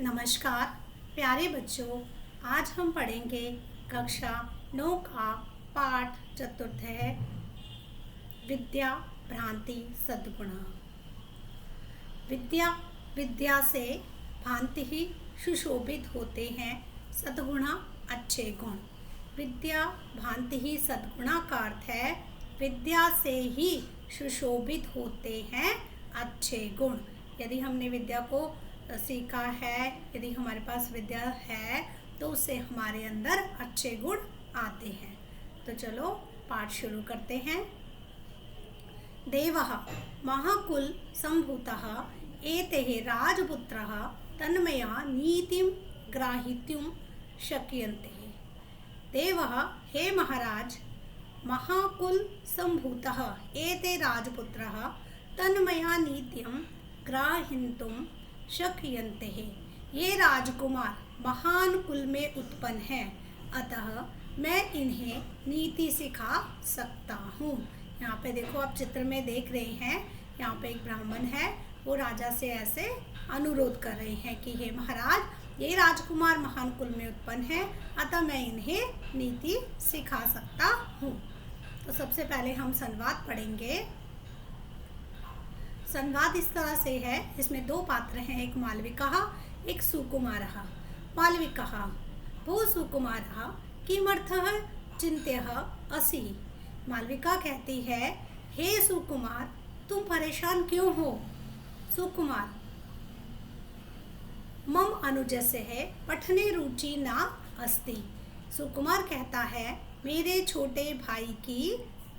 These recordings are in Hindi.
नमस्कार प्यारे बच्चों, आज हम पढ़ेंगे कक्षा 9 का पाठ चतुर्थ है विद्या भ्रांति सद्गुणा। विद्या विद्या से भांति ही सुशोभित होते हैं सद्गुणा अच्छे गुण। विद्या भांति ही सद्गुणा का अर्थ है विद्या से ही सुशोभित होते हैं अच्छे गुण। यदि हमने विद्या को सीखा है, यदि हमारे पास विद्या है तो उससे हमारे अंदर अच्छे गुण आते हैं। तो चलो पाठ शुरू करते हैं। देवः महाकुल संभूतः एतेः राजपुत्रः तन्मया नीतिं ग्राहितुं शक्यन्ते। देवः हे महाराज, महाकुल संभूतः एते राजपुत्रः तन्मया नीतिं ग्राहितुं शक्यन्ते। ये राजकुमार महान कुल में उत्पन्न हैं, अतः मैं इन्हें नीति सिखा सकता हूँ। यहाँ पे देखो, आप चित्र में देख रहे हैं, यहाँ पे एक ब्राह्मण है, वो राजा से ऐसे अनुरोध कर रहे हैं कि हे महाराज, ये राजकुमार महान कुल में उत्पन्न हैं, अतः मैं इन्हें नीति सिखा सकता हूँ। तो सबसे पहले हम संवाद पढ़ेंगे। संवाद इस तरह से है, इसमें दो पात्र हैं, एक मालविका एक सुकुमारः। मालविका: भो सुकुमारः किमर्थः चिन्त्यः असि। मालविका कहती है, हे सुकुमार, तुम परेशान क्यों हो। सुकुमार: मम अनुजस्य है पठने रुचि न अस्ति। सुकुमार कहता है, मेरे छोटे भाई की,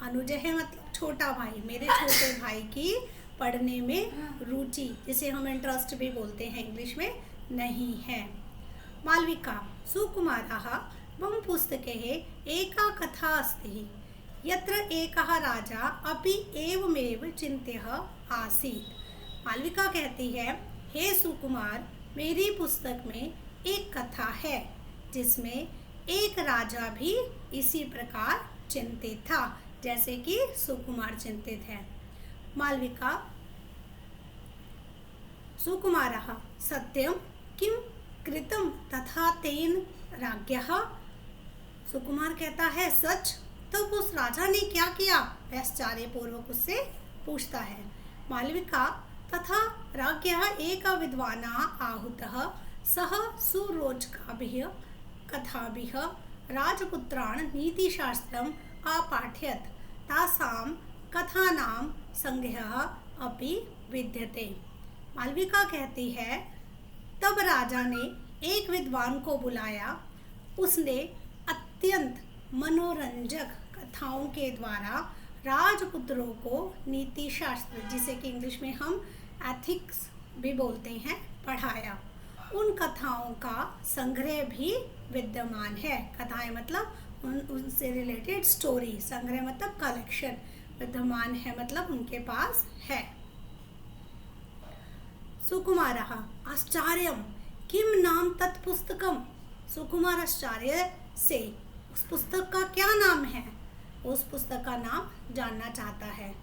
अनुज है मतलब छोटा भाई, मेरे छोटे भाई की पढ़ने में रुचि, जिसे हम इंटरेस्ट भी बोलते हैं इंग्लिश में, नहीं है। मालविका: सुकुमारः मम पुस्तके एका कथा अस्ति यत्र एकः राजा अपि एवमेव चिन्त्यः आसीत्। मालविका कहती है, हे सुकुमार, मेरी पुस्तक में एक कथा है जिसमें एक राजा भी इसी प्रकार चिंतित था जैसे कि सुकुमार चिंतित है। मालविका: सुकुमारः सत्यं किं कृतं तथा तेन राज्ञः। सुकुमार कहता है, सच, तब उस राजा ने क्या किया, आश्चर्य पूर्वक उससे पूछता है। मालविका: तथा राज्ञः एक विद्वानः आहूतः सः सुरोचकाभिः कथाभिः राजपुत्रान् नीतिशास्त्रम् अपाठयत्। तासां कथानां संग्रहः अपि विद्यते। मालविका कहती है, तब राजा ने एक विद्वान को बुलाया। उसने अत्यंत मनोरंजक कथाओं के द्वारा राजपुत्रों को नीति शास्त्र, जिसे कि इंग्लिश में हम एथिक्स भी बोलते हैं, पढ़ाया। उन कथाओं का संग्रह भी विद्यमान है। कथाएं मतलब उनसे रिलेटेड स्टोरी, संग्रह मतलब कलेक्शन, विद्यमान है मतलब उनके पास है। सुकुमारः आश्चर्यं किम नाम तत्पुस्तकम्। सुकुमार आश्चर्य से उस पुस्तक का क्या नाम है, उस पुस्तक का नाम जानना चाहता है।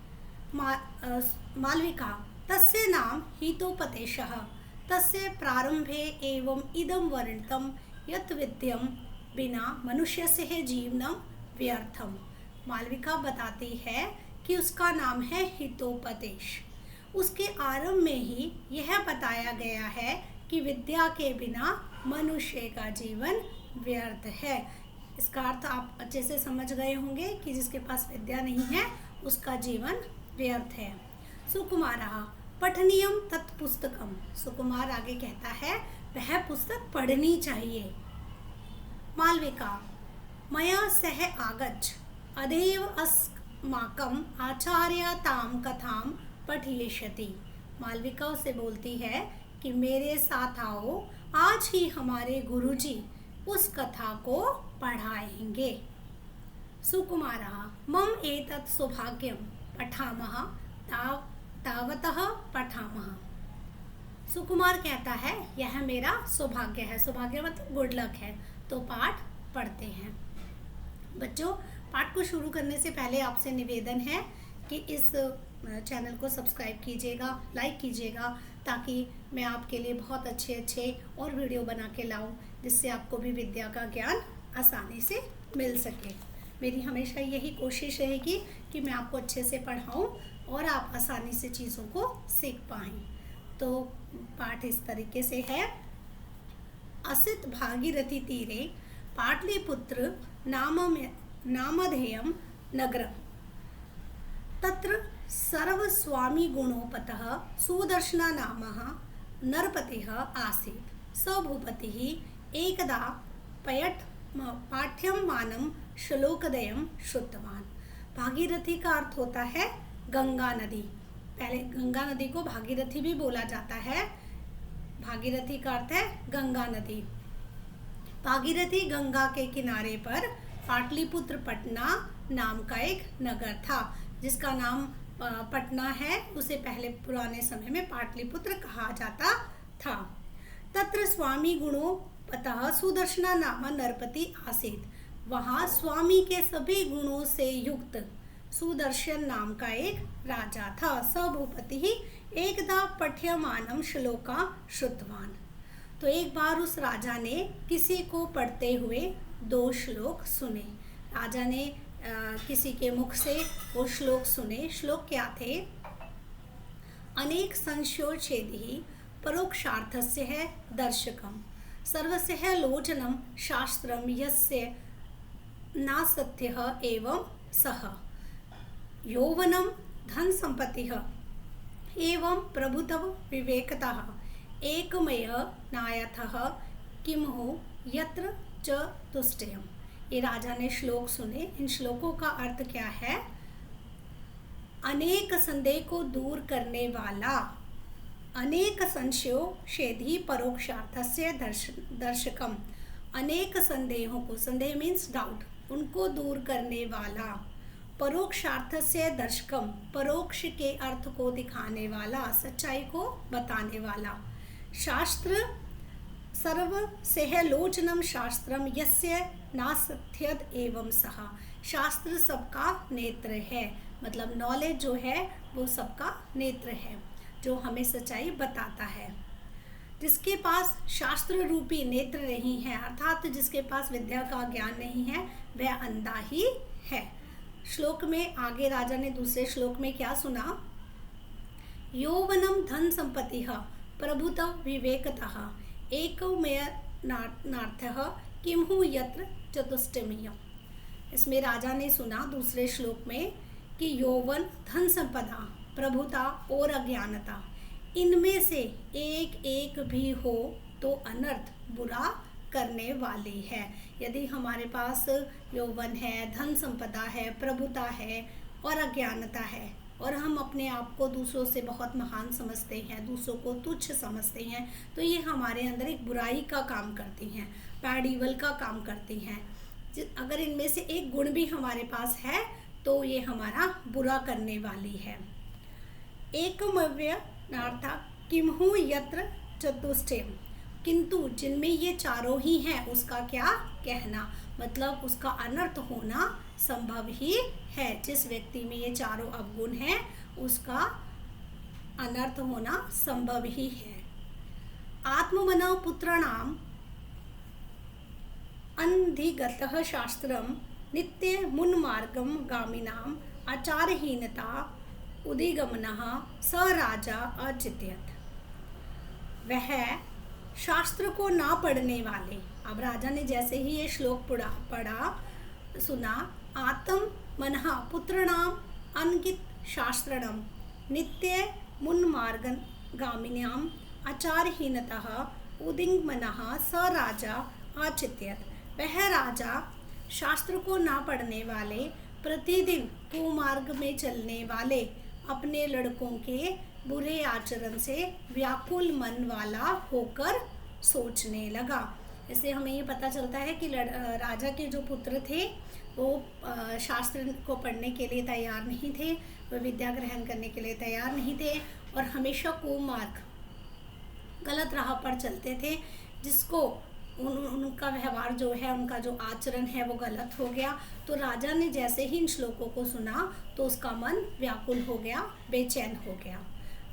मालविका: तस्य नाम हितोपदेशः तस्य प्रारंभे एवं इदं वर्णितं यत् विद्यं बिना मनुष्यस्य जीवनं व्यर्थम्। मालविका बताती है कि उसका नाम है हितोपदेश। उसके आरंभ में ही यह बताया गया है कि विद्या के बिना मनुष्य का जीवन व्यर्थ है। इसका अर्थ आप अच्छे से समझ गए होंगे कि जिसके पास विद्या नहीं है उसका जीवन व्यर्थ है। सुकुमारः पठनीयं तत्पुस्तकम्। सुकुमार आगे कहता है, वह पुस्तक पढ़नी चाहिए। मालविका: मया सह आगच्छ अदेव अस्माकम् आचार्य तां कथां पठयिष्यति। मालविका उसे बोलती है कि मेरे साथ आओ, आज ही हमारे गुरुजी उस कथा को पढ़ाएंगे। सुकुमारः मम एतत् सौभाग्यं पठामः तावतः पठामः। सुकुमार कहता है, यह मेरा सौभाग्य है, सौभाग्य मतलब गुड लक है, तो पाठ पढ़ते हैं। बच्चों, पाठ को शुरू करने से पहले आपसे निवेदन है कि इस चैनल को सब्सक्राइब कीजिएगा, लाइक कीजिएगा, ताकि मैं आपके लिए बहुत अच्छे अच्छे और वीडियो बना के लाऊं, जिससे आपको भी विद्या का ज्ञान आसानी से मिल सके। मेरी हमेशा यही कोशिश रहेगी कि मैं आपको अच्छे से पढ़ाऊं और आप आसानी से चीज़ों को सीख पाएँ। तो पाठ इस तरीके से है। असित भागीरथी तीरे पाटलिपुत्र नामधेयं नगरम् तत्र सर्वस्वामी गुणोपतः सुदर्शना नामः नरपतिः आसीत्। स भूपतिः एकदा पाठ्यमानं श्लोकद्वयं श्रुतवान्। भागीरथी का अर्थ होता है गंगा नदी। पहले गंगा नदी को भागीरथी भी बोला जाता है। भागीरथी का अर्थ है गंगा नदी। भागीरथी गंगा के किनारे पर पाटलिपुत्र पटना नाम का एक नगर था, जिसका नाम पटना है। उसे पहले पुराने समय में पाटलिपुत्र कहा जाता था। तत्र स्वामी गुणोपतः सुदर्शना नाम नरपति आसीत्। वहाँ स्वामी के सभी गुणों से युक्त सुदर्शन नाम का एक राजा था। स भूपतिः एकदा पठ्यमानं श्लोका श्रुतवान्। तो एक बार उस राजा ने किसी को पढ़ते हुए 2 श्लोक सुने। राजा ने किसी के मुख से वो श्लोक सुने। श्लोक क्या थे? अनेक संशयोच्छेदिः परोक्षार्थस्य है दर्शकम् सर्वस्य लोचनं शास्त्रं यस्य नासत्यः एवं सः यौवनं धन संपत्तिः एवं प्रभुत्व विवेकतः एकमेव नायथः किमहु यत्र च तुष्टयम्। ये राजा ने श्लोक सुने। इन श्लोकों का अर्थ क्या है? अनेक संदेह को दूर करने वाला, अनेक संशयों शेधि परोक्षार्थस्य दर्शकम, अनेक संदेहों को, संदेह मीन्स डाउट, उनको दूर करने वाला, परोक्षार्थ से दर्शकम, परोक्ष के अर्थ को दिखाने वाला, सच्चाई को बताने वाला, शास्त्र सर्व सेहलोचनम शास्त्रम यस्य नासत्यद एवं सह, शास्त्र सबका नेत्र है। मतलब नॉलेज जो है वो सबका नेत्र है, जो हमें सच्चाई बताता है। जिसके पास शास्त्र रूपी नेत्र नहीं है, अर्थात जिसके पास विद्या का ज्ञान नहीं है, वह अंधा ही है। श्लोक में आगे राजा ने दूसरे श्लोक में क्या सुना? यौवनम धन संपत्तिः प्रभुत्व विवेकतः एकमेनार्थः किमहु यत्र चतुष्टयम्। इसमें राजा ने सुना दूसरे श्लोक में कि यौवन, धन संपदा, प्रभुता और अज्ञानता, इनमें से एक एक भी हो तो अनर्थ, बुरा करने वाली है। यदि हमारे पास यौवन है, धन संपदा है, प्रभुता है और अज्ञानता है, और हम अपने आप को दूसरों से बहुत महान समझते हैं, दूसरों को तुच्छ समझते हैं, तो ये हमारे अंदर एक बुराई का काम करती हैं, बैड इवल का काम करती हैं। अगर इनमें से एक गुण भी हमारे पास है तो ये हमारा बुरा करने वाली है। एकमेव नार्था किमहु यत्र चतुष्टयम्, किंतु जिनमें ये चारों ही हैं उसका क्या कहना, मतलब उसका अनर्थ होना संभव ही है। जिस व्यक्ति में ये चारों अवगुण हैं उसका अनर्थ होना संभव ही है। आत्ममनः पुत्राणाम अनधिगतः शास्त्रम नित्य मुन्मार्गम गामिनाम आचारहीनता उदिगमनः स राजा अचित्यत। वह शास्त्र को ना पढ़ने वाले, अब राजा ने जैसे ही ये श्लोक पढ़ा सुना, आत्म मनः पुत्रणाम अनगित शास्त्रणम नित्य मुन्मार्गन गामिन्याम आचारहीनतः उदिगमनः स राजा अचित्यत। वह राजा शास्त्र को ना पढ़ने वाले, प्रतिदिन कुमार्ग में चलने वाले, अपने लड़कों के बुरे आचरण से व्याकुल मन वाला होकर सोचने लगा। इससे हमें ये पता चलता है कि राजा के जो पुत्र थे वो शास्त्र को पढ़ने के लिए तैयार नहीं थे, वो विद्या ग्रहण करने के लिए तैयार नहीं थे और हमेशा कुमार्ग, गलत राह पर चलते थे, जिसको उनका व्यवहार जो है, उनका जो आचरण है वो गलत हो गया। तो राजा ने जैसे ही इन श्लोकों को सुना तो उसका मन व्याकुल हो गया, बेचैन हो गया।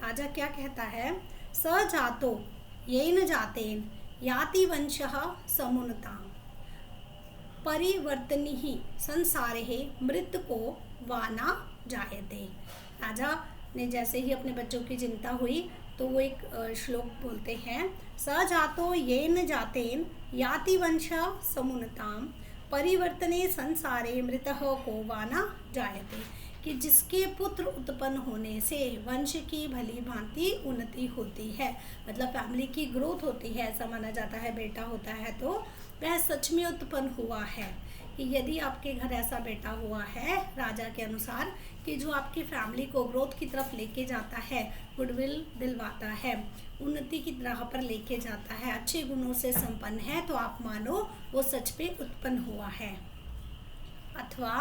राजा क्या कहता है, स जातो येन जातेन याति वंशः समुन्नताम् परिवर्तनीहि संसारे मृतको वाना जायते। राजा ने जैसे ही अपने बच्चों की चिंता हुई तो वो एक श्लोक बोलते हैं, स जातो येन जातेन याति वंश समुन्नताम परिवर्तने संसारे मृतः को वाना जायते, कि जिसके पुत्र उत्पन्न होने से वंश की भली भांति उन्नति होती है, मतलब फैमिली की ग्रोथ होती है, ऐसा माना जाता है। बेटा होता है तो वह सच में उत्पन्न हुआ है, कि यदि आपके घर ऐसा बेटा हुआ है राजा के अनुसार कि जो आपकी फैमिली को ग्रोथ की तरफ लेके जाता है, गुडविल दिलवाता है, उन्नति की राह पर लेके जाता है, अच्छे गुणों से संपन्न है, तो आप मानो वो सच में उत्पन्न हुआ है। अथवा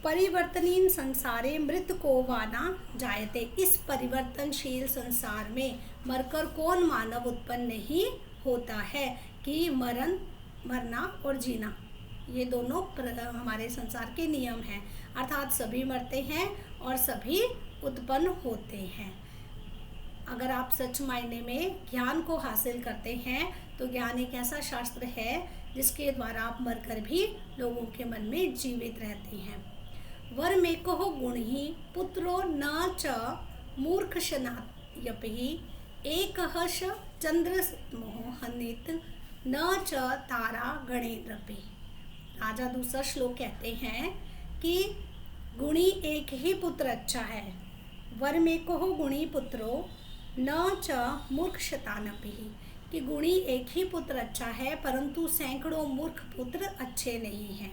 परिवर्तनीन संसारे मृत को वाना जायते, इस परिवर्तनशील संसार में मरकर कौन मानव उत्पन्न नहीं होता है, कि मरना और जीना ये दोनों हमारे संसार के नियम हैं, अर्थात सभी मरते हैं और सभी उत्पन्न होते हैं। अगर आप सच मायने में ज्ञान को हासिल करते हैं तो ज्ञान एक ऐसा शास्त्र है जिसके द्वारा आप मरकर भी लोगों के मन में जीवित रहते हैं। वर में कहो गुण ही पुत्रो न च मूर्खशनायपि एकहश चंद्र मोहनित न च तारा गणेन्द्रपि। राजा दूसरा श्लोक कहते हैं कि गुणी एक ही पुत्र अच्छा है, वर में कहो गुणी पुत्रो न च मूर्खशतानपि, कि गुणी एक ही पुत्र अच्छा है परंतु सैकड़ों मूर्ख पुत्र अच्छे नहीं हैं।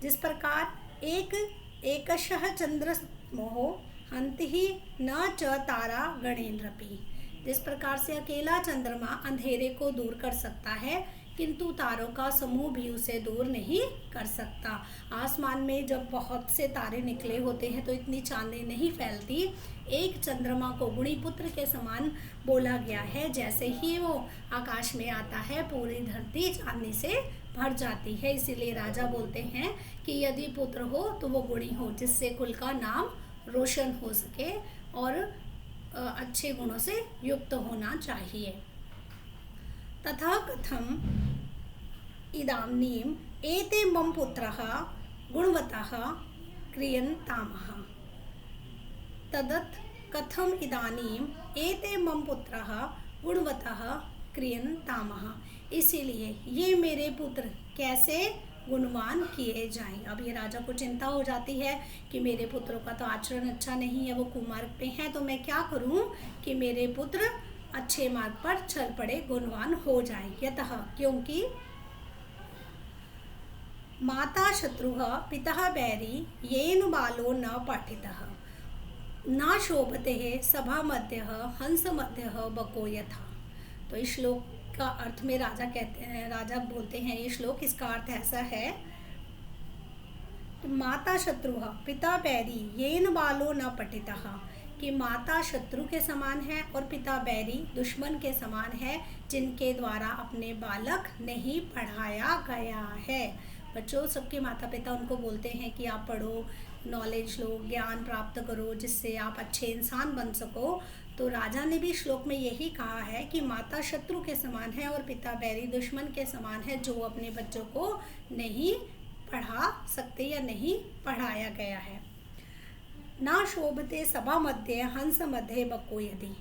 जिस प्रकार एकशः चंद्र मोहो हंति न च तारा गणेन्द्रपि, जिस प्रकार से अकेला चंद्रमा अंधेरे को दूर कर सकता है किंतु तारों का समूह भी उसे दूर नहीं कर सकता। आसमान में जब बहुत से तारे निकले होते हैं तो इतनी चांदनी नहीं फैलती। एक चंद्रमा को गुणी पुत्र के समान बोला गया है, जैसे ही वो आकाश में आता है पूरी धरती चांदनी से भर जाती है। इसीलिए राजा बोलते हैं कि यदि पुत्र हो तो वो गुणी हो, जिससे कुल का नाम रोशन हो सके और अच्छे गुणों से युक्त होना चाहिए। तथा कथम इदानीम एते मम पुत्रः गुणवतः क्रियन्तामः, तदत् कथम इदानीम एते मम पुत्रः गुणवतः क्रियन्तामः, इसीलिए ये मेरे पुत्र कैसे गुणवान किए जाएं। अब ये राजा को चिंता हो जाती है कि मेरे पुत्रों का तो आचरण अच्छा नहीं है, वो कुमार्ग पे हैं, तो मैं क्या करूं कि मेरे पुत्र अच्छे मार्ग पर चल पड़े, गुणवान हो जाए। यतः क्योंकि माता शत्रुः पिता बैरी येन बालो न पठितः न शोभते सभा मध्यः हंस मध्यः बको यथा। तो इस श्लोक का अर्थ में राजा कहते हैं, राजा बोलते हैं ये श्लोक, इसका अर्थ ऐसा है कि माता शत्रुः पिता बैरी येन बालो न पठितः, कि माता शत्रु के समान है और पिता बैरी दुश्मन के समान है, जिनके द्वारा अपने बालक नहीं पढ़ाया गया है। बच्चों, सबके माता पिता उनको बोलते हैं कि आप पढ़ो, नॉलेज लो, ज्ञान प्राप्त करो, जिससे आप अच्छे इंसान बन सको। तो राजा ने भी श्लोक में यही कहा है कि माता शत्रु के समान है और पिता बैरी दुश्मन के समान है, जो अपने बच्चों को नहीं पढ़ा सकते या नहीं पढ़ाया गया है। ना शोभते सभा मध्य हंस मध्य बको यदि,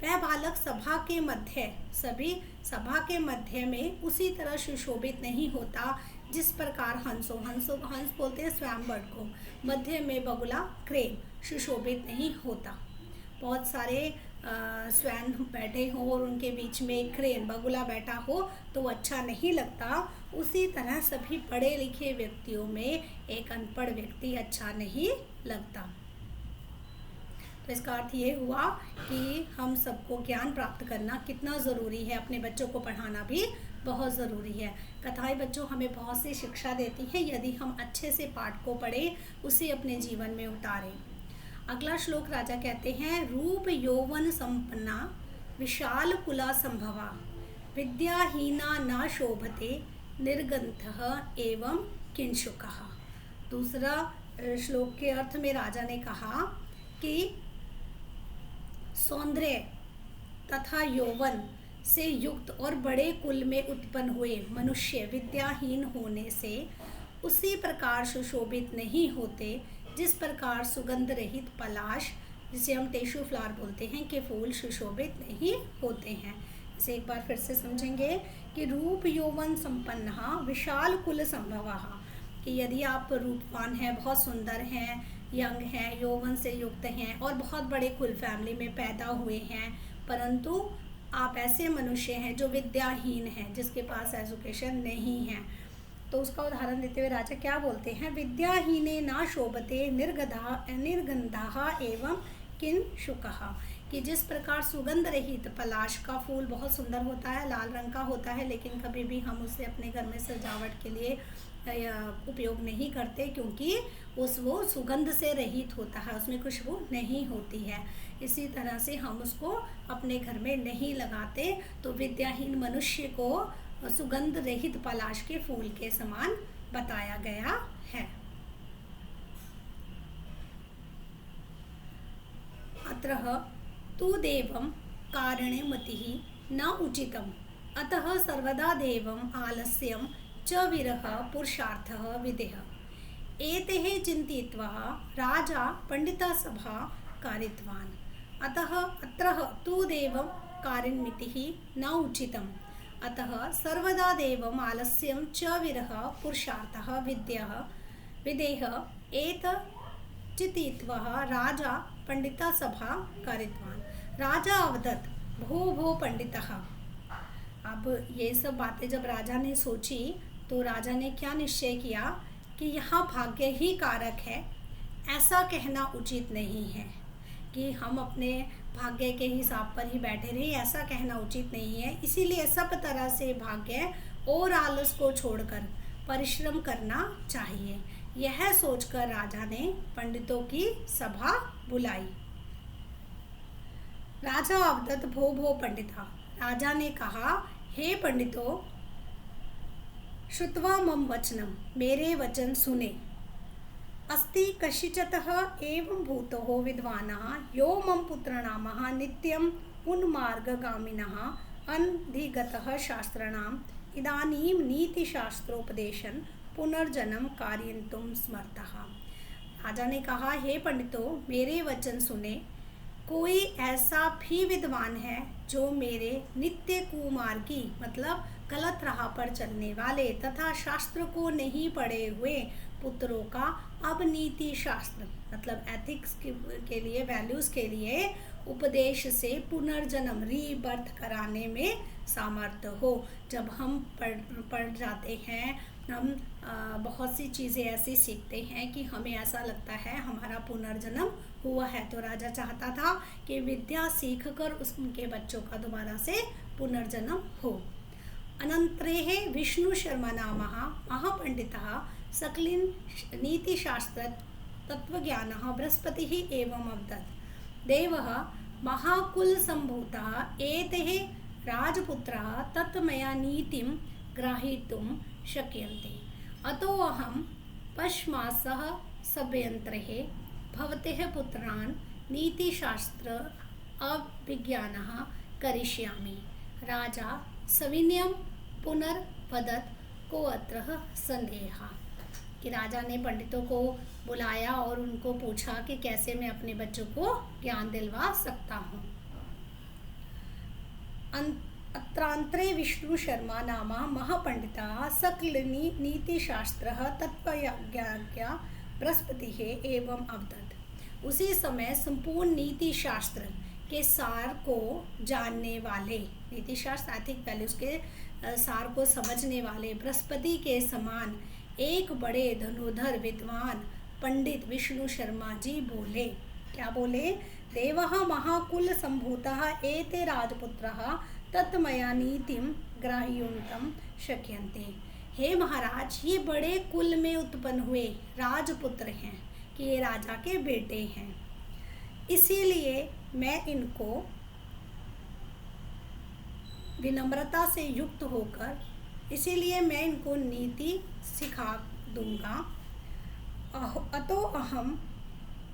वह बालक सभा के मध्य, सभी सभा के मध्य में उसी तरह सुशोभित नहीं होता जिस प्रकार हंस बोलते हैं स्वयंवर को, मध्य में बगुला क्रेन सुशोभित नहीं होता। बहुत सारे स्वयं बैठे हों और उनके बीच में एक क्रेन बगुला बैठा हो तो अच्छा नहीं लगता। उसी तरह सभी पढ़े लिखे व्यक्तियों में एक अनपढ़ व्यक्ति अच्छा नहीं लगता। तो इसका अर्थ ये हुआ कि हम सबको ज्ञान प्राप्त करना कितना ज़रूरी है, अपने बच्चों को पढ़ाना भी बहुत ज़रूरी है। कथाएं बच्चों हमें बहुत सी शिक्षा देती हैं, यदि हम अच्छे से पाठ को पढ़ें, उसे अपने जीवन में उतारें। अगला श्लोक राजा कहते हैं, रूप यौवन संपन्ना विशाल कुला संभवा विद्याहीना न शोभते निर्गंधः एवं किंशुकः। दूसरा श्लोक के अर्थ में राजा ने कहा कि सौंदर्य तथा यौवन से युक्त और बड़े कुल में उत्पन्न हुए मनुष्य विद्याहीन होने से उसी प्रकार सुशोभित नहीं होते जिस प्रकार सुगंध रहित पलाश, जिसे हम टिश्यू फ्लावर बोलते हैं, के फूल सुशोभित नहीं होते हैं। इसे एक बार फिर से समझेंगे कि रूप यौवन संपन्नः विशाल कुल संभवः, कि यदि आप रूपवान हैं, बहुत सुंदर हैं, यंग हैं, यौवन से युक्त हैं और बहुत बड़े कुल फैमिली में पैदा हुए हैं, परंतु आप ऐसे मनुष्य हैं जो विद्याहीन हैं, जिसके पास एजुकेशन नहीं है, तो उसका उदाहरण देते हुए राजा क्या बोलते हैं, विद्याहीने ना शोभते निर्गंधः एवं किंशुकः, कि जिस प्रकार सुगंध रहित पलाश का फूल बहुत सुंदर होता है, लाल रंग का होता है, लेकिन कभी भी हम उसे अपने घर में सजावट के लिए उपयोग नहीं करते, क्योंकि वो सुगंध से रहित होता है, उसमें खुशबू नहीं होती है। इसी तरह से हम उसको अपने घर में नहीं लगाते। तो विद्याहीन मनुष्य को सुगंध रहित पलाश के फूल के समान बताया गया है। अत्रः तु देवं कारणे मतिः न उचितम्, अतः सर्वदा देवम् आलस्यं च विरह पुरुषार्थः विदेह। एतेः चिन्तयित्वा राजा पंडितसभा कारितवान्। अतः अत्रः तु देवं कारणमितिः न उचितम्, अतः सर्वदा देवम् आलस्यं च विरह पुरुषार्थः विदेह। एतत् चिन्तयित्वा राजा पंडितसभा कारितवान्। राजा अवदत् भो भो पंडितः। अब ये सब बातें जब राजा ने सोची तो राजा ने क्या निश्चय किया कि यहाँ भाग्य ही कारक है, ऐसा कहना उचित नहीं है कि हम अपने भाग्य के हिसाब पर ही बैठे रहे, ऐसा कहना उचित नहीं है। इसीलिए सब तरह से भाग्य और आलस को छोड़कर परिश्रम करना चाहिए। यह सोचकर राजा ने पंडितों की सभा बुलाई। राजा अवदत् भो भो पंडिता। राजा ने कहा, हे पंडितों, श्रुत्वा मम वचनम, मेरे वचन सुने। अस्ति कशिचतः एवं भूतो विद्वानः यो मम पुत्रनामः नित्यम् उन्मार्गगामिनः अनधिगतः शास्त्राणाम् इदानीं नीतिशास्त्रोपदेशं पुनर्जन्म कारयितुं समर्थः। राजा ने कहा, हे पंडितों, मेरे वचन सुने। कोई ऐसा भी विद्वान है जो मेरे नित्य कुमार्गी, मतलब गलत राह पर चलने वाले तथा शास्त्र को नहीं पढ़े हुए पुत्रों का अब नीति शास्त्र, मतलब एथिक्स के लिए, वैल्यूज के लिए उपदेश से पुनर्जन्म, रीबर्थ कराने में सामर्थ्य हो। जब हम पढ़ जाते हैं, हम बहुत सी चीज़ें ऐसी सीखते हैं कि हमें ऐसा लगता है हमारा पुनर्जन्म हुआ है। तो राजा चाहता था कि विद्या सीख कर उनके बच्चों का दोबारा से पुनर्जन्म हो। अनंतरेः विष्णु शर्मा नामः महापंडितः सकलिन नीतिशास्त्र तत्वज्ञानः बृहस्पतिः एवं अवदत्। देवः महाकुल संभूतः एतेः राजपुत्राः तत्मया नीतिं ग्रहीतुं शक्यन्ते। अतो अहं पश्मासः सभ्यन्तरेः भवतेः पुत्रान् नीतिशास्त्र अभिज्ञानः करिष्यामि। राजा सविनयं पुनर्वदत् को अत्र संदेहः, कि राजा ने पंडितों को बुलाया और उनको पूछा कि कैसे मैं अपने बच्चों को ज्ञान दिलवा सकता हूँ। अत्रांतरे विष्णु शर्मा नाम महापंडिता सकल नीतिशास्त्र तत्वज्ञा बृहस्पति एवं अवदत्। उसी समय संपूर्ण नीति शास्त्र के सार को जानने वाले, नीति शास्त्र एथिक वैल्यूज के सार को समझने वाले बृहस्पति के समान एक बड़े धनुधर विद्वान पंडित विष्णु शर्मा जी बोले। क्या बोले? देवः महाकुल संभूतः एते राजपुत्रः तत्मया नीतिं ग्राह्यन्तुं शक्यन्ते। हे महाराज, ये बड़े कुल में उत्पन्न हुए राजपुत्र हैं, कि ये राजा के बेटे हैं, इसीलिए मैं इनको विनम्रता से युक्त होकर, इसीलिए मैं इनको नीति सिखा दूंगा। अतो अहम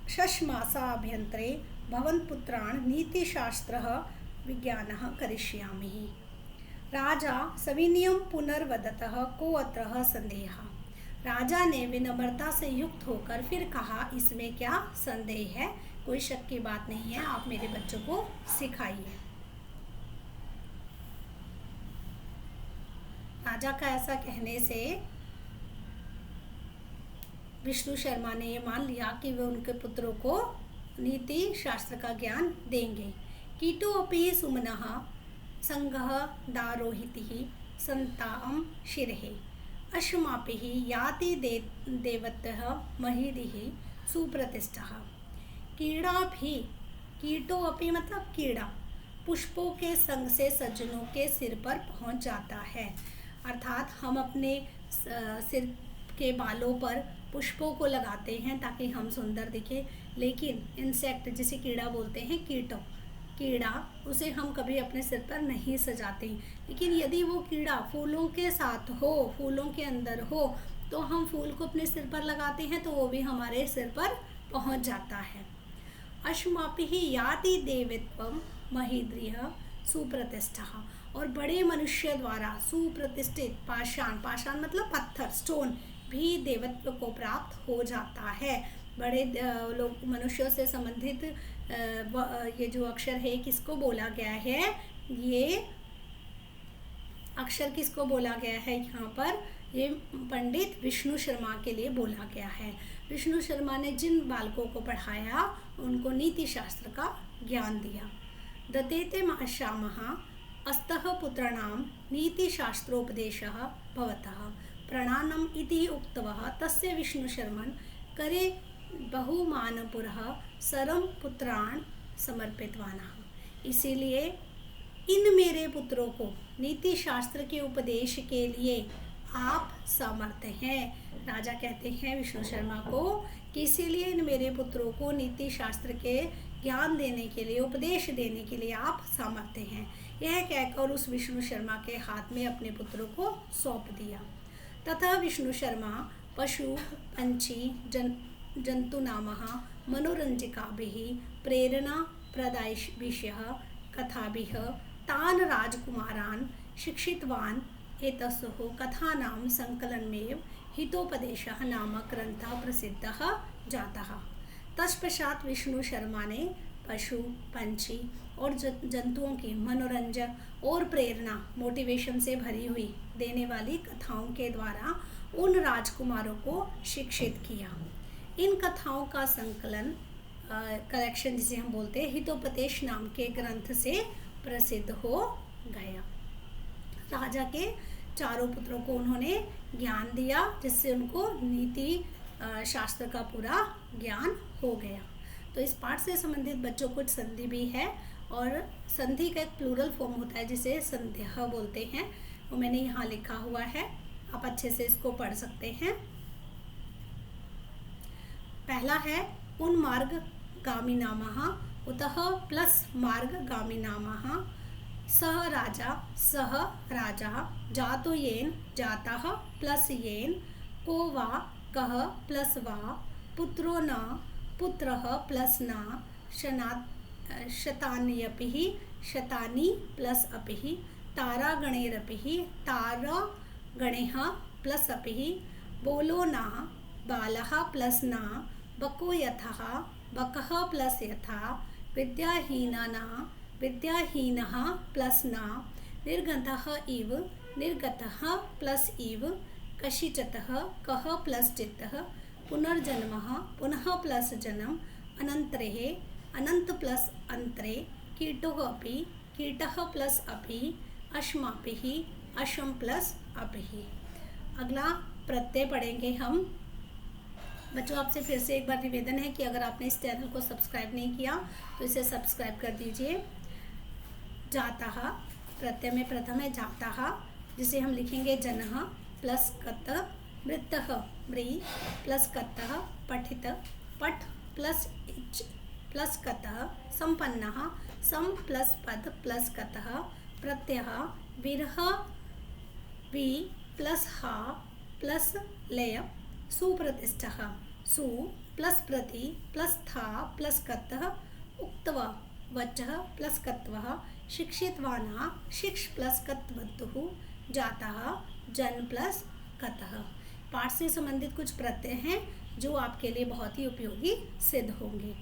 षष्मासाभ्यन्तरे भवन्पुत्रान् नीतिशास्त्रः विज्ञानः करिष्यामि। राजा सविनयं पुनर्वदतः को अत्र संदेहः। राजा ने विनम्रता से युक्त होकर फिर कहा, इसमें क्या संदेह है, कोई शक की बात नहीं है, आप मेरे बच्चों को सिखाइए। राजा का ऐसा कहने से विष्णु शर्मा ने ये मान लिया कि वे उनके पुत्रों को नीति शास्त्र का ज्ञान देंगे। कीटो अपि सुमनः संगः दारोहितिः संतां शिरहे अश्मापिः याति देवतः महिरिः सुप्रतिष्ठः। कीड़ा भी, कीटो अपि मतलब कीड़ा, पुष्पों के संग से सज्जनों के सिर पर पहुंच जाता है। अर्थात हम अपने सिर के बालों पर पुष्पों को लगाते हैं ताकि हम सुंदर दिखे, लेकिन इंसेक्ट जिसे कीड़ा बोलते हैं, कीड़ा उसे हम कभी अपने सिर पर नहीं सजाते। लेकिन यदि वो कीड़ा फूलों के साथ हो, फूलों के अंदर हो, तो हम फूल को अपने सिर पर लगाते हैं तो वो भी हमारे सिर पर पहुंच जाता है। अश्मापिः याति देवत्वं महिद्रियः सुप्रतिष्ठः। और बड़े मनुष्य द्वारा सुप्रतिष्ठित पाषाण मतलब पत्थर, स्टोन भी देवत्व को प्राप्त हो जाता है। बड़े लोग मनुष्यों से संबंधित ये जो अक्षर है किसको बोला गया है, ये अक्षर किसको बोला गया है यहाँ पर, ये पंडित विष्णु शर्मा के लिए बोला गया है। विष्णु शर्मा ने जिन बालकों को पढ़ाया उनको नीति शास्त्र का ज्ञान दिया। दतेते महाश्यामः अस्तः पुत्राणां नीतिशास्त्रोपदेशः भवतः प्रणानम् इति उक्तवः तस्य विष्णु शर्मन् करे बहुमानपुरः सरम पुत्रान् समर्पितवानः। इसीलिए इन मेरे पुत्रों को नीति शास्त्र के उपदेश के लिए आप समर्थ हैं। राजा कहते हैं विष्णु शर्मा को कि इसीलिए इन मेरे पुत्रों को नीति शास्त्र के ज्ञान देने के लिए, उपदेश देने के लिए आप समर्थ हैं। यह कहकर उस विष्णु शर्मा के हाथ में अपने पुत्रों को सौंप दिया। तथा विष्णु शर्मा पशु पंछी जंतुनामः मनोरंजकाभिः प्रेरणा प्रदायिभिः कथाभिः तान् राजकुमारान् शिक्षितवान्। एतस्योः कथानां संकलनमेव हितोपदेशः नाम ग्रंथः प्रसिद्धः जातः। तत्पश्चात विष्णु शर्मा ने पशु पंछी और जंतुओं की मनोरंजक और प्रेरणा, मोटिवेशन से भरी हुई देने वाली कथाओं के द्वारा उन राजकुमारों को शिक्षित किया। इन कथाओं का संकलन, कलेक्शन जिसे हम बोलते हैं, हितोपदेश नाम के ग्रंथ से प्रसिद्ध हो गया। राजा के चारों पुत्रों को उन्होंने ज्ञान दिया जिससे उनको नीति शास्त्र का पूरा ज्ञान हो गया। तो इस पाठ से संबंधित बच्चों कुछ संधि भी है, और संधि का एक प्लूरल फॉर्म होता है जिसे संध्या बोलते हैं, वो मैंने यहाँ लिखा हुआ है, आप अच्छे से इसको पढ़ सकते हैं। पहला है उन्मार्गगामिनामः उतः प्लस मार्गगामिनामः सह राजा जातो येन जातः प्लस येन को वा कः प्लस वा पुत्रो न पुत्रः प्लस न शतान्यपिः शतानि प्लस अपिः तारागणैरपिः तारागणैः प्लस अपिः बोलो न बालः प्लस न बको यथः बकः प्लस यथा विद्याहीनः प्लस न निर्गतः इव निर्गतः प्लस इव कशिचतः कः प्लस चित्तः पुनर्जन्मः पुनः प्लस जन्म अनन्तरेः अनंत प्लस अंतरे कीटोः अपि कीटः प्लस अपि अश्मापिः अश्म प्लस अपिः। अगला प्रत्यय पढ़ेंगे हम। बच्चों, आपसे फिर से एक बार निवेदन है कि अगर आपने इस चैनल को सब्सक्राइब नहीं किया तो इसे सब्सक्राइब कर दीजिए। जातः प्रत्यय में प्रथम है जातः, जिसे हम लिखेंगे जनः प्लस कत, मृतः मृ प्लस कतः पठित पठ प्लस इच प्लस कतः संपन्नः सम प्लस पद प्लस कतः प्रत्यय विरह वि प्लस हा प्लस लय सुप्रतिष्ठः सु प्लस प्रति प्लस था प्लस कतः उक्तव वचः प्लस कत्वः शिक्षितवाना शिक्ष प्लस कत्वतुः जातः जन प्लस कतः। पाठ से संबंधित कुछ प्रत्यय हैं जो आपके लिए बहुत ही उपयोगी सिद्ध होंगे।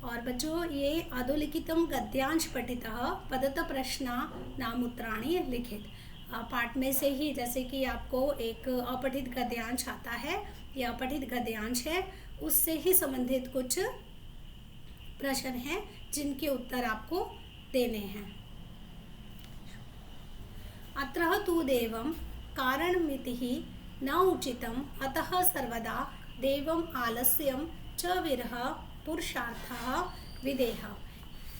और बच्चों, ये अधोलिखितम गद्यांश पठितः पदतः प्रश्ना नामूत्राणि लिखित। पाठ में से ही जैसे कि आपको एक अपठित गद्यांश आता है, यह अपठित गद्यांश है, उससे ही संबंधित कुछ प्रश्न हैं जिनके उत्तर आपको देने हैं। अत्रः तु देवं कारणमितिः न उचितम् अतः सर्वदा देवम् आलस्यं च विरह पुरुषार्थः विदेह।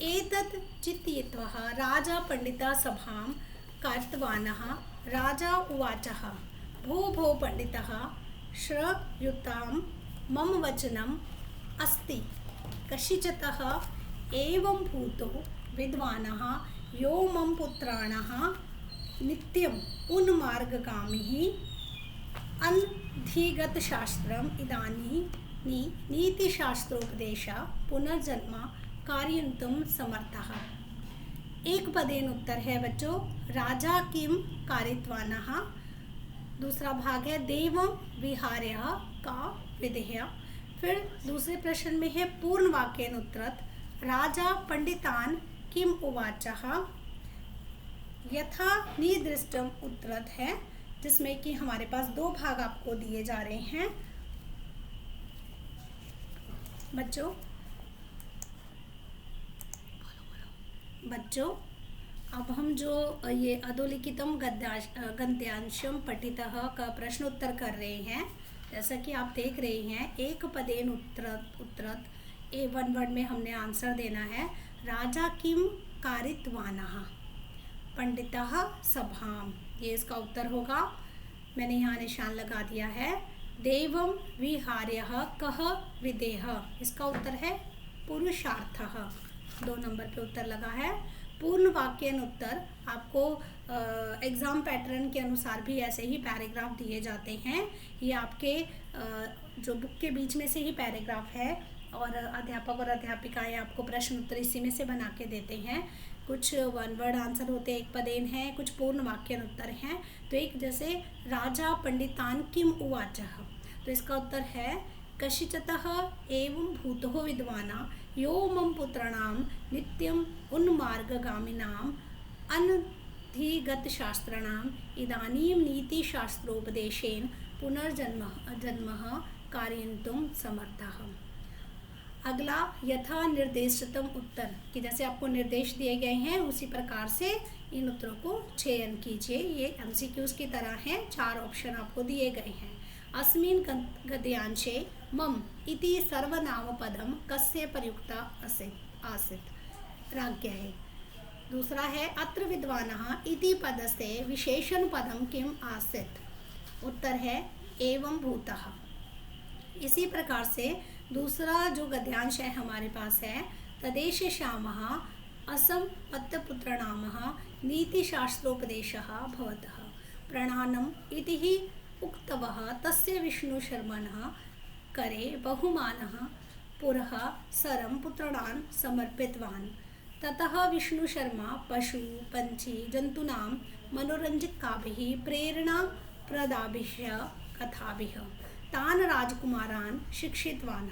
एतत् चिन्तयित्वा राजा पंडिता सभां कार्तवानः राजा उवाचः भो भो पंडितः श्रयुतां मम वचनम् अस्ति कशिचतः एवं भूतो विद्वानः यो मम पुत्राणः नित्यम् उन्मार्गगामिः अनधिगतशास्त्रम् इदानीं नीतिशास्त्रोपदेश पुनर्जन्म कारयितुं समर्थः। एक पदेन उत्तर है बच्चों, राजा किम कारितवानः। दूसरा भाग है देवं विहार्य का विधेय। फिर दूसरे प्रश्न में है पूर्ण वाक्येन उत्तरत राजा पंडितान किम उवाचः। यथा निर्दिष्टम उत्तरत है, जिसमें कि हमारे पास दो भाग आपको दिए जा रहे हैं। बच्चों अब हम जो ये अधोलिखितम गद्यांशम पठितः का प्रश्न उत्तर कर रहे हैं। जैसा कि आप देख रहे हैं, एक पदेन उत्तरत ए वन वर्ड में हमने आंसर देना है। राजा किम कारितवानः पंडितः सभाम, ये इसका उत्तर होगा। मैंने यहाँ निशान लगा दिया है। देवम विहार्यः कः विदेह, इसका उत्तर है पुरुषार्थः। 2 नंबर पे उत्तर लगा है। पूर्ण वाक्यन उत्तर आपको एग्ज़ाम पैटर्न के अनुसार भी ऐसे ही पैराग्राफ दिए जाते हैं। ये आपके जो बुक के बीच में से ही पैराग्राफ है और अध्यापक और अध्यापिकाएं आपको प्रश्न उत्तर इसी में से बना के देते हैं। कुछ वन वर्ड आंसर होते हैं, एक पदेन है, कुछ पूर्ण वाक्यन उत्तर हैं। तो एक जैसे राजा पंडितान किम उवाचः, तो इसका उत्तर है कशिचतः एवं भूतो विद्वाना यो मम पुत्राणां नित्यम् उन्मार्गगामिनाम् अनधिगतशास्त्राणाम् इदानीं नीतिशास्त्रोपदेशेन पुनर्जन्म कारयितुं समर्थः। अगला यथा निर्देशितम उत्तर, कि जैसे आपको निर्देश दिए गए हैं उसी प्रकार से इन उत्तरों को चयन कीजिए। ये एमसीक्यूज की तरह हैं, 4 ऑप्शन आपको दिए गए हैं। अस्मिन् गद्यांशे मम इति सर्वनामपदम कस्य प्रयुक्ता आसीत्, प्राज्ञा है। दूसरा है अत्र विद्वानः इति पदस्य विशेषण पदम किम आसीत्, उत्तर है एवं भूतः। इसी प्रकार से दूसरा जो गद्यांश है हमारे पास है तदेश श्यामः असम्पत्तपुत्रनामः नीतिशास्त्रोपदेशः भवतः प्रणानम् इति हि उक्तवः तस्य विष्णुशर्मणः करे बहुमानः पुरः सरं पुत्राणान् समर्पितवान्। ततः विष्णुशर्मा पशु पंछी जंतूनां मनोरंजकाभिः प्रेरणाप्रदाभिः कथाभिः तान् राजकुमारान् शिक्षितवान्।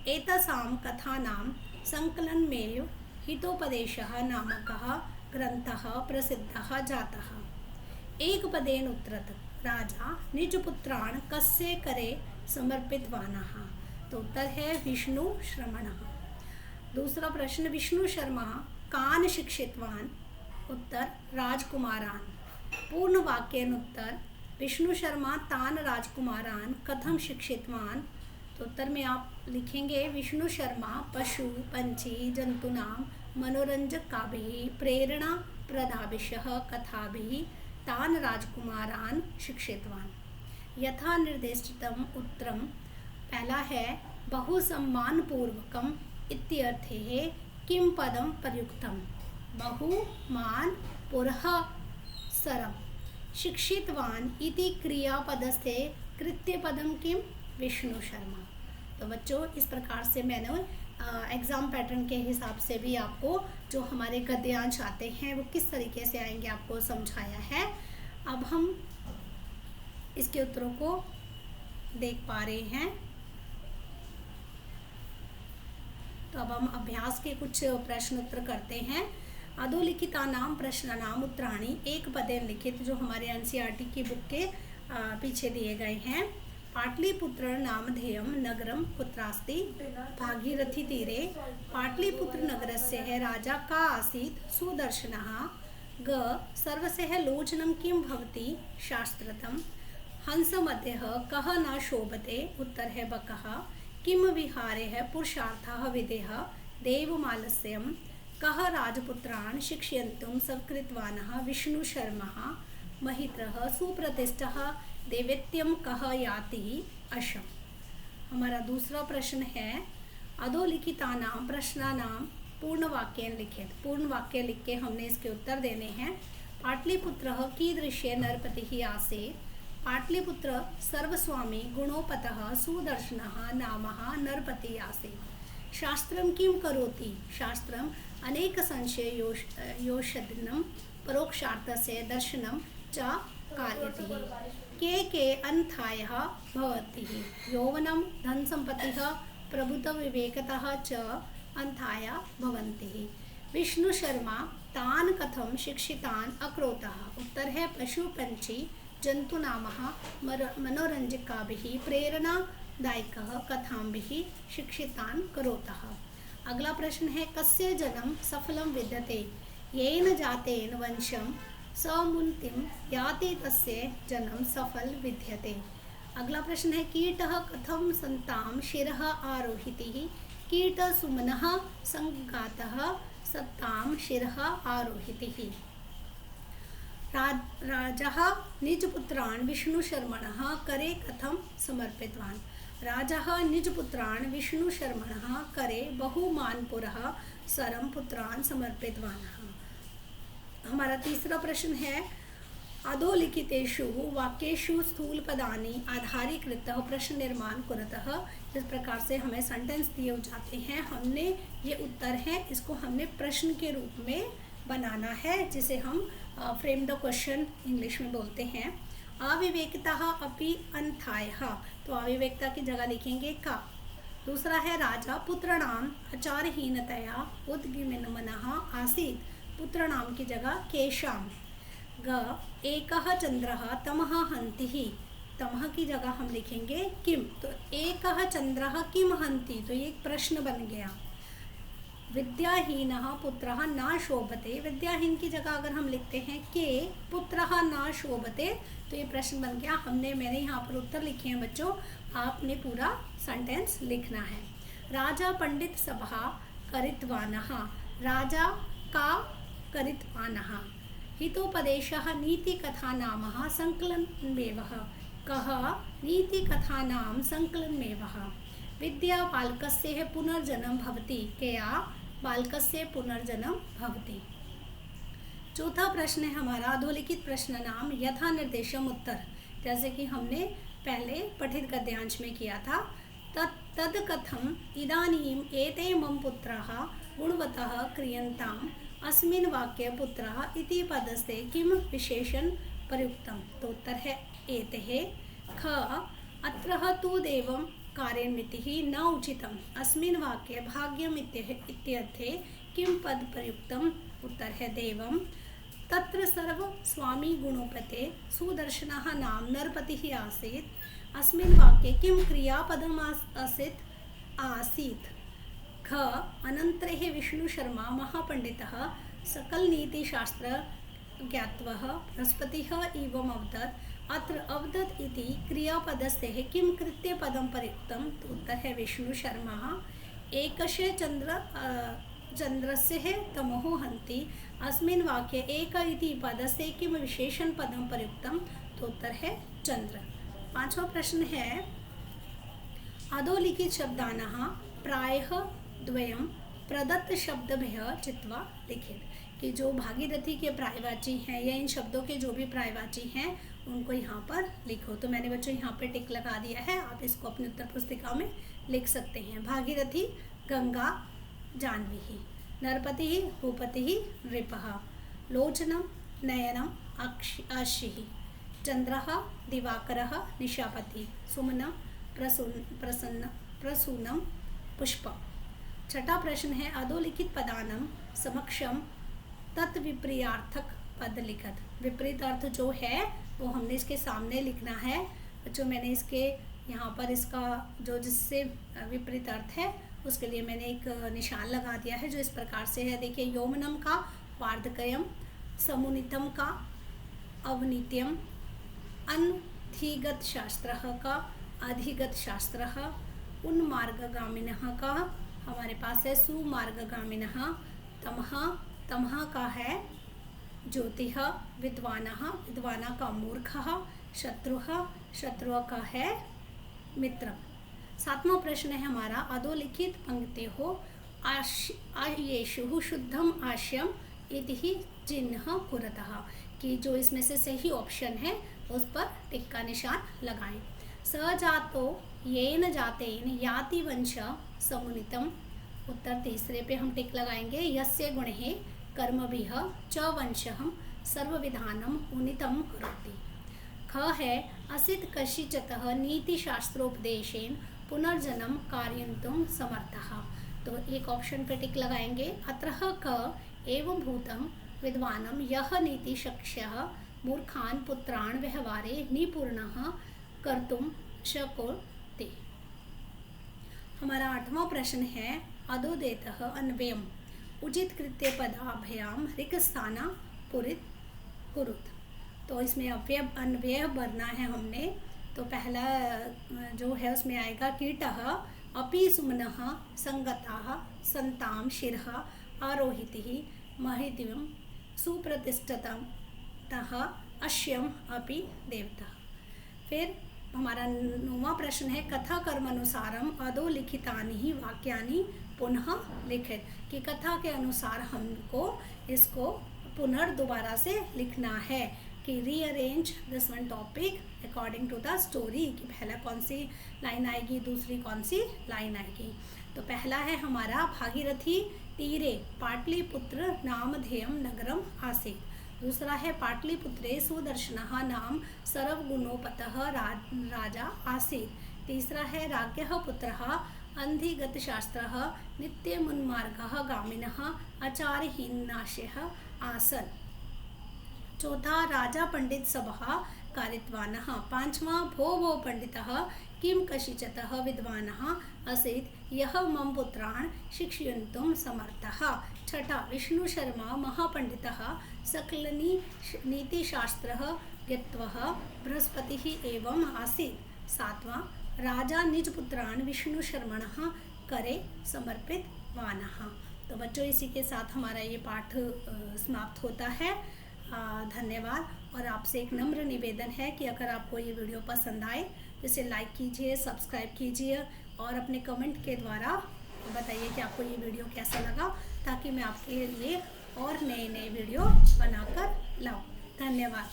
एतासां कथानां संकलनमेव हितोपदेशः नामकः ग्रन्थः प्रसिद्धः जातः। एक पदेन उत्तरत राजा निजपुत्रान् कस्य करे समर्पितवानः, तो उत्तर है विष्णु श्रमणः। दूसरा प्रश्न विष्णु शर्मा कान् शिक्षितवान्, उत्तर राजकुमारान्। पूर्ण वाक्येन उत्तर विष्णु शर्मा तान् राजकुमारान् कथम शिक्षितवान्, तो उत्तर में आप लिखेंगे विष्णु शर्मा पशु पंछी जंतूनां मनोरंजकाभिः प्रेरणाप्रदाभिः कथाभिः तान् राजकुमारान् शिक्षितवान्। यथा निर्दिष्टम उत्तरम पहला है बहुसम्मानपूर्वकम इत्यर्थे किम पदम प्रयुक्तम, बहुमान पुरः सरम शिक्षितवान इति क्रियापदस्थे कृत्यपदम किम विष्णु शर्मा। तो बच्चों इस प्रकार से मैंने एग्ज़ाम पैटर्न के हिसाब से भी आपको जो हमारे गद्यांश आते हैं वो किस तरीके से आएंगे आपको समझाया है। अब हम इसके उत्तरों को देख पा रहे हैं। तो अब हम अभ्यास के कुछ प्रश्न उत्तर करते हैं। अधोलिखितानां प्रश्नानां उत्तराणि एक पदेन लिखित, जो हमारे एनसीईआरटी की बुक के पीछे दिए गए हैं। पाटलिपुत्र नामधेयं नगरं कुत्रास्ति? भागीरथी तीरे। पाटलिपुत्र नगरस्य राजा का आसीत्? सुदर्शनः। ग सर्वस्य लोचनं किं भवति? शास्त्रतम्। हंसमध्यः कः न शोभते? उत्तर है बकः। किं विहारे पुरुषार्थः विदेह? देवमालस्यम्। कः राजपुत्रान् शिक्षयितुं सकृतवानः? विष्णुशर्मः। महित्रः सुप्रतिष्ठः देवत्यम कह याति अशम। हमारा दूसरा प्रश्न है अधोलिखितानां प्रश्नानां पूर्ण वाक्य लिखित। पूर्ण वाक्य लिख के हमने इसके उत्तर देने हैं। पाटलिपुत्रः कीदृशे नरपतिः आसीत्? पाटलिपुत्र सर्वस्वामी गुणोपतः सुदर्शनः नामः नरपतिः आसीत्। शास्त्रं किं करोति? शास्त्रम् अनेक संशय योषदिनं परोक्षार्थस्य दर्शनं च कार्यति। के अन्थायः भवति? यौवनं धनसम्पत्तिः प्रबुद्धविवेकतः च अन्थाया भवन्ति। विष्णुशर्मा तान् कथं शिक्षितान् अकरोतः? उत्तर है पशु पंछी जन्तूनामः मनोरञ्जकाभिः प्रेरणादायकः कथाभिः शिक्षितान् करोतः। अगला प्रश्न है कस्य जन्म सफलं विद्यते? येन जातेन वंशं समुन्नतिं याति तस्य जन्म सफल विद्यते। अगला प्रश्न है कीटः कथं सन्तां शिरः आरोहिति? कीटसुमनः संगातः सत्तां शिरः आरोहिति। राजः निजपुत्रान् विष्णुशर्मणः करे कथं समर्पितवान्? राजः निजपुत्रान् विष्णुशर्मणः करे बहुमानपुरः सरं पुत्रान् समर्पितवान्। हमारा तीसरा प्रश्न है अधोलिखितेषु वाक्येषु स्थूलपदानि आधारीकृत्य प्रश्न निर्माण कुरुतः। जिस प्रकार से हमें सेंटेंस दिए जाते हैं, हमने ये उत्तर है इसको हमने प्रश्न के रूप में बनाना है, जिसे हम फ्रेम द क्वेश्चन इंग्लिश में बोलते हैं। अविवेकतः अपि अन्थायः, तो अविवेकता की जगह लिखेंगे का। दूसरा है राजा पुत्रणाम आचारहीनतया उद्गिमनमनः आसीत्, पुत्रणाम की जगह केशाम। ग एकः चंद्रः तमः हन्ति, तमः की जगह हम लिखेंगे किम। तो एकः चंद्रः किम हन्ति, तो ये एक प्रश्न बन गया। विद्याहीनः पुत्रः न शोभते, विद्याहीन की जगह अगर हम लिखते हैं के पुत्रः न शोभते, तो ये प्रश्न बन गया। मैंने यहाँ पर उत्तर लिखे हैं बच्चों, आपने पूरा सेंटेंस लिखना है। राजा पंडित सभा करितवानः, राजा का करितवानः। हितोपदेशः नीतिकथानामः संकलनमेवः, कः नीतिकथानां संकलनमेवः। विद्या बालकस्य पुनर्जन्म भवति, कया बालकस्य पुनर्जन्म भवति। चौथा प्रश्न है हमारा अधोलिखित प्रश्न नाम यथा निर्देशम उत्तर, जैसे कि हमने पहले पठित गद्यांश में किया था। तद कथम इदानीम एते मम पुत्राः गुणवतः क्रियन्ताम् अस्मिन् वाक्ये पुत्रः इति पदस्थे किम विशेषण प्रयुक्तम, तो उत्तर है एतेः। ख अत्रः तु देवं कार्यान्वितिः न उचितम्, अस्मिन् वाक्ये भाग्यम् इत्यर्थे किम पद प्रयुक्तम, उत्तर है देवम्। तत्र सर्व स्वामी गुणोपते सुदर्शनः नाम नरपतिः आसीत्, अस्मिन् वाक्ये किम क्रियापदम् आसीत्। ख अनन्तरः विष्णुशर्मा महापण्डितः सकलनीतिशास्त्र ज्ञात्वः बृहस्पतिः इवम् अवदत्, अत्र अवदत् इति क्रियापदस्थे किं कृत्यपदं प्रयुक्तं, तो उत्तर है विष्णुशर्मा। एकस्य चन्द्रस्य तमो हन्ति, अस्मिन् वाक्ये एक इति पदस्थे किं विशेषण पदं प्रयुक्तं, तो उत्तर है चंद्र। पांचवा प्रश्न है अधोलिखित शब्दानां प्रायः द्वयं प्रदत्त शब्दभ्यः चित्वा लिखित। कि जो भागीरथी के पर्यायवाची हैं या इन शब्दों के जो भी पर्यायवाची हैं उनको यहाँ पर लिखो। तो मैंने बच्चों यहाँ पे टिक लगा दिया है, आप इसको अपनी उत्तर पुस्तिका में लिख सकते हैं। भागीरथी गंगा जाह्नवी, नरपति भूपति नृपः, लोचनम नयनम आशिः, चंद्रः दिवाकरः निशापति, सुमनम प्रसूनम पुष्प। छठा प्रश्न है अधोलिखित पदानां समक्षम तत्विपरीतार्थक पद लिखत। विपरीत अर्थ जो है वो हमने इसके सामने लिखना है बच्चों। मैंने इसके यहाँ पर इसका जो जिससे विपरीत अर्थ है उसके लिए मैंने एक निशान लगा दिया है जो इस प्रकार से है। देखिए, यौवनम का वार्धक्यम, समुन्नीतम का अवनीत्यम, अनधिगत शास्त्रः का अधिगत शास्त्रः, उन्मार्गगामिनः का हमारे पास है सुमार्गगामिनः, तमः का है ज्योतिः, विद्वानः विद्वाना का मूर्खः, शत्रुः का है मित्र। सातवां प्रश्न है हमारा अधोलिखित पंक्तियों आयेषु शुद्धम आशयम इति चिन्ह कुरतः, कि जो इसमें से सही ऑप्शन है उस पर टिक का निशान लगाएं। सजातो येन जातेन याति वंश समुन्नीतम, उत्तर तीसरे पे हम टिक लगाएंगे। यस्य गुणे कर्मभिः च वंशः सर्वविधानम उन्नीतम करोति। ख है असित कशिचतः नीतिशास्त्रोपदेशेन पुनर्जन्म कारयितुं समर्थः, तो एक ऑप्शन पे टिक लगाएंगे। अत्रः क एवं भूतं विद्वानं यः नीतिशक्ष्यः मूर्खान् पुत्रान् व्यवहारे निपुणः कर्तुं शक्नोति। हमारा आठवां प्रश्न है अधोदेतः अन्वयम् उचित कृत्य पदाभ्याम रिक्तस्थाना पूरित कुरुत। तो इसमें अन्वय भरना है हमने। तो पहला जो है उसमें आएगा कीटः अपि सुमनः संगताः संतां शिरः आरोहितिः महितिं सुप्रतिष्ठितः अश्यम अपि देवता। फिर हमारा 9वां प्रश्न है कथा कर्मानुसारम अधोलिखितानि ही वाक्यानि पुनः लिखित, कि कथा के अनुसार हमको इसको दोबारा से लिखना है कि rearrange this one topic according to the story, कि पहला कौन सी लाइन आएगी, दूसरी कौन सी लाइन आएगी। तो पहला है हमारा भागीरथी तीरे पाटलिपुत्र नामधेयम नगरम आसीत्। दूसरा है पाटलिपुत्रे सुदर्शनः नाम सर्वगुणोपतः राजा आसीत्। तीसरा है राज्ञः पुत्रः अन्धिगतशास्त्रः नित्यमुन्मार्गः गामिनः आचार्यहीनाशयः आसन्। चौथा राजा पंडित सभा कारितवानः। पांचवा भो पंडितः किं कशिचतः विद्वानः आसीत् यः मम पुत्रान् शिक्षयितुं समर्थः। छठा विष्णु शर्मा महापंडितः सकलनी नीतिशास्त्रः ज्ञत्वः बृहस्पतिः एवं आसीत्। सातवां राजा निजपुत्रान् विष्णु शर्मणः करे समर्पित वानः। तो बच्चों इसी के साथ हमारा ये पाठ समाप्त होता है। धन्यवाद। और आपसे एक नम्र निवेदन है कि अगर आपको ये वीडियो पसंद आए तो इसे लाइक कीजिए, सब्सक्राइब कीजिए और अपने कमेंट के द्वारा बताइए कि आपको ये वीडियो कैसा लगा, ताकि मैं आपके लिए और नए वीडियो बनाकर लाऊं। धन्यवाद।